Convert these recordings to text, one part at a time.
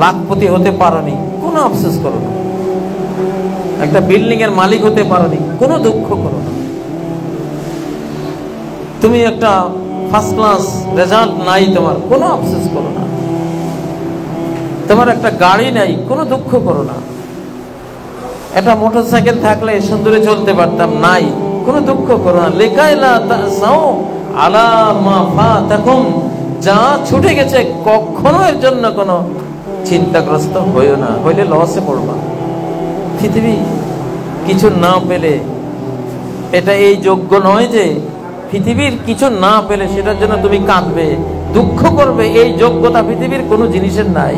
লাখপতি হতে পারোনি, কোনো আফসোস করো না। একটা বিল্ডিং এর মালিক হতে পারোনি, কোনো দুঃখ করো না। তুমি একটা ফার্স্ট ক্লাস রেজাল্ট নাই তোমার, কোনো আফসোস করো না। তোমার একটা গাড়ি নাই, কোনো দুঃখ করো না। একটা মোটরসাইকেল থাকলে সুন্দরে চলতে পারতাম, নাই, কোনো দুঃখ করো না। লেকাইলা তাসাও আলা মা ফাতাকুম, যা ছুটে গেছে কখনো এর জন্য কোনো চিন্তাগ্রস্ত হইও না, হইলে লসে পড়বা। পৃথিবী কিছু না পেলে এটা এই যোগ্য নয় যে পৃথিবীর কিছু না পেলে সেটার জন্য তুমি কাঁদবে, দুঃখ করবে, এই যোগ্যতা পৃথিবীর কোনো জিনিসের নাই।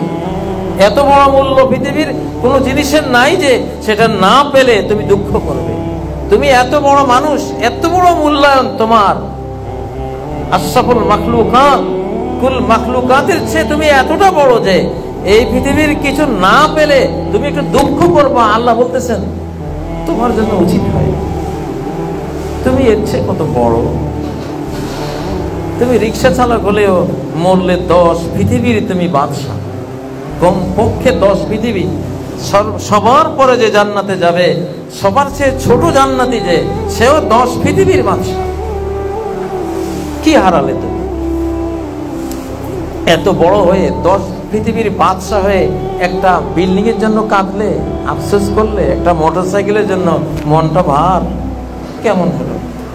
এত বড় মূল্য পৃথিবীর কোনো জিনিসের নাই যে সেটা না পেলে তুমি দুঃখ করবে। তুমি এত বড় মানুষ, এত বড় মূল্যায়ন তোমার, আশরাফুল মাখলুকাত, কুল মাখলুকাতের চেয়ে তুমি এতটা বড় যে এই পৃথিবীর কিছু না পেলে তুমি একটু দুঃখ করবা। আল্লাহ বলতেছেন তোমার জন্য উচিত হয়, তুমি এর চেয়ে কত বড়। তুমি রিক্সা চালক হলেও মরলে 10 পৃথিবীর তুমি বাদশা, কমপক্ষে 10 পৃথিবী। সবার পরে যে জান্নাতে যাবে, সবার চেয়ে ছোট জান্নাতি যে, সেও 10 পৃথিবীর বাদশা। কি হারালে তুমি? এত বড় হয়ে 10 পৃথিবীর বাদশা হয়ে একটা বিল্ডিং এর জন্য কাঁদলে, আফসোস করলে, একটা মোটরসাইকেলের জন্য মনটা ভার, কেমন হলো?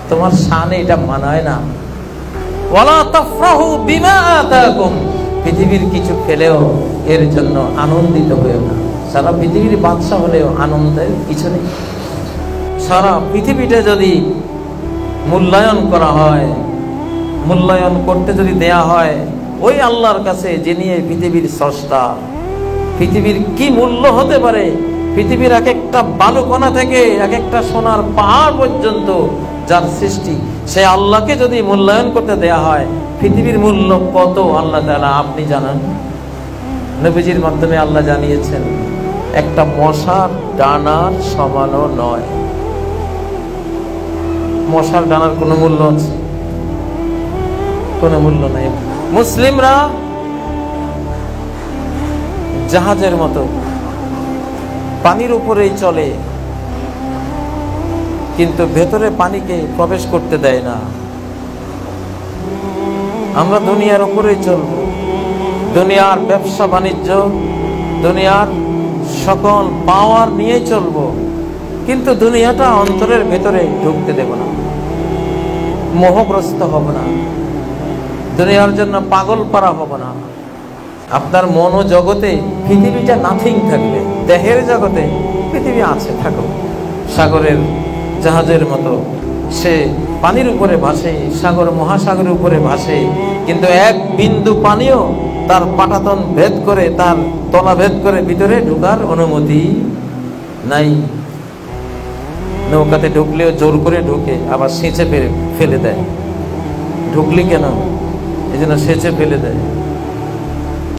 তোমার শানে এটা মানায় না। ওয়ালা তাফরাহু বিমা আতাকুম, পৃথিবীর কিছু পেলেও এর জন্য আনন্দিত হয়েও না। সারা পৃথিবীর বাদশা হলেও আনন্দের কিছু নেই। সারা পৃথিবীটা যদি মূল্যায়ন করা হয়, মূল্যায়ন করতে যদি দেয়া হয় ওই আল্লাহর কাছে, যিনি এই পৃথিবীর স্রষ্টা, পৃথিবীর কি মূল্য হতে পারে, পৃথিবীর এক একটা বালুকণা থেকে এক একটা সোনার পাহাড় পর্যন্ত যার সৃষ্টি, সে আল্লাহকে যদি মূল্যায়ন করতে দেয়া হয়, পৃথিবীর মূল্য কত আল্লাহ তাআলা আপনি জানেন। নবীজির মাধ্যমে আল্লাহ জানিয়েছেন একটা মশার ডানার সমানও নয়। মশার ডানার কোনো মূল্য আছে? কোনো মূল্য নাই। মুসলিমরা জাহাজের মতো পানির উপরেই চলে, কিন্তু ভেতরে পানিকে প্রবেশ করতে দেয় না। আমরা দুনিয়ার উপরেই চলবো, দুনিয়ার ব্যবসা বাণিজ্য, দুনিয়ার সকল পাওয়ার নিয়ে চলবো, কিন্তু দুনিয়াটা অন্তরের ভেতরে ঢুকতে দেব না, মোহগ্রস্ত হব না, দুনিয়ার জন্য পাগল পারা হব না। আপনার মন ও জগতে পৃথিবীটা নাথিং থাকবে, দেহের জগতে পৃথিবী আছে, থাকুক। সাগরের জাহাজের মতো সে পানির উপরে ভাসে, সাগর মহাসাগরের উপরে ভাসে, কিন্তু এক বিন্দু পানিও তার পাটাতন ভেদ করে, তার তলা ভেদ করে ভিতরে ঢোকার অনুমতি নাই। নৌকাতে ঢুকলেও জোর করে ঢুকে, আবার সেচে ফেলে দেয়। ঢুকলি কেন? এই জন্য সেচে ফেলে দেয়।